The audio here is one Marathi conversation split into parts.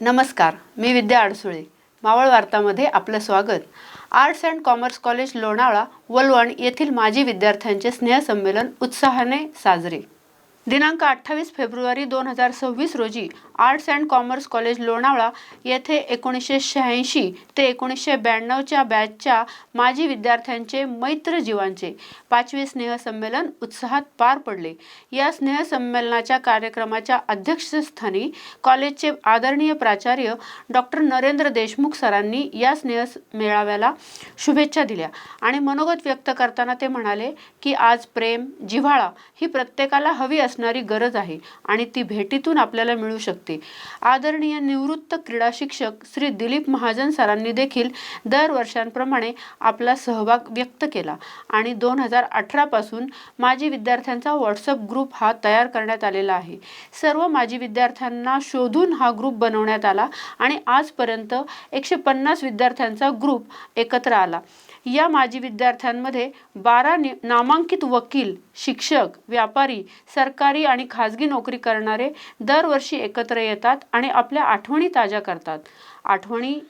नमस्कार, मी विद्या अडसुळे. मावळ वार्तामध्ये आपलं स्वागत. Arts and commerce college Lonavala Valvan येथील माजी विद्यार्थ्यांचे स्नेहसंमेलन उत्साहाने साजरे. दिनांक 28 फेब्रुवारी 2026 रोजी arts and commerce college Lonavala येथे 1986 ते 1992च्या बॅचच्या माजी विद्यार्थ्यांचे मैत्र जीवांचे 5वे स्नेहसंमेलन उत्साहात पार पडले. या स्नेहसंमेलनाच्या कार्यक्रमाच्या अध्यक्षस्थानी कॉलेजचे आदरणीय प्राचार्य डॉक्टर नरेंद्र देशमुख सरांनी या स्नेहमेळाव्याला शुभेच्छा दिल्या आणि मनोगत व्यक्त करताना ते म्हणाले की आज प्रेम, जिव्हाळा ही प्रत्येकाला हवी असणारी गरज आहे आणि ती भेटीतून आपल्याला मिळू शकते. आदरणीय निवृत्त क्रीडा शिक्षक श्री दिलीप महाजन सरांनी देखील दरवर्षांप्रमाणे आपला सहभाग व्यक्त केला आणि 2018 पासून माजी विद्यार्थ्यांचा व्हॉट्सअप ग्रुप हा तयार करण्यात आलेला आहे. सर्व माजी विद्यार्थ्यांना शोधून हा ग्रुप बनवण्यात आला आणि आजपर्यंत 150 विद्यार्थ्यांचा ग्रुप एकत्र आला. या माजी विद्यार्थ्यांमध्ये 12 नामांकित वकील, शिक्षक, व्यापारी, सरकारी आणि खाजगी नोकरी करणारे दरवर्षी एकत्र येतात आणि आपल्या आठवणी ताज्या करतात. आठवणी,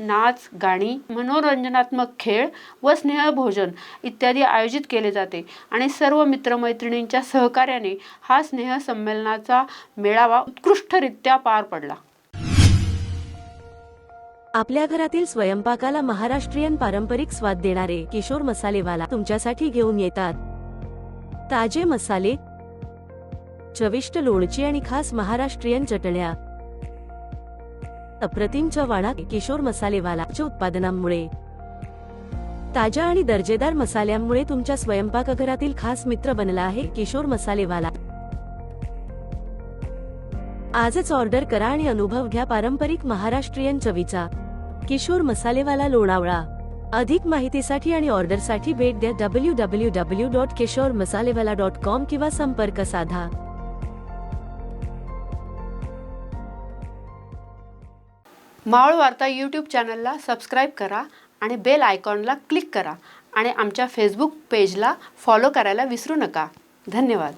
नाच, गाणी, मनोरंजनात्मक खेळ व स्नेहभोजन इत्यादी आयोजित केले जाते आणि सर्व मित्रमैत्रिणींच्या सहकार्याने हा स्नेहसंमेलनाचा मेळावा उत्कृष्टरित्या पार पडला. आपल्या घरातील स्वयंपाकाला महाराष्ट्रीयन पारंपरिक स्वाद देणारे किशोर मसालेवाला तुमच्यासाठी घेऊन येतात. ताजे मसाले, चविष्ट लोणची आणि खास महाराष्ट्रीयन चटण्या. अप्रतिम चव किशोर मसालेवालाच्या उत्पादनांमुळे. ताज्या आणि दर्जेदार मसाल्यांमुळे तुमच्या स्वयंपाकघरातील खास मित्र बनला आहे किशोर मसालेवाला. आजच ऑर्डर करा आणि अनुभव घ्या पारंपरिक महाराष्ट्रीयन चवीचा. किशोर मसालेवाला लोणावळा. अधिक माहितीसाठी आणि ऑर्डरसाठी भेट द्या www.kishormasalevala.com किंवा संपर्क साधा. मावळ वार्ता यूट्यूब चॅनलला सबस्क्राईब करा आणि बेल आयकॉनला क्लिक करा आणि आमच्या फेसबुक पेजला फॉलो करायला विसरू नका. धन्यवाद.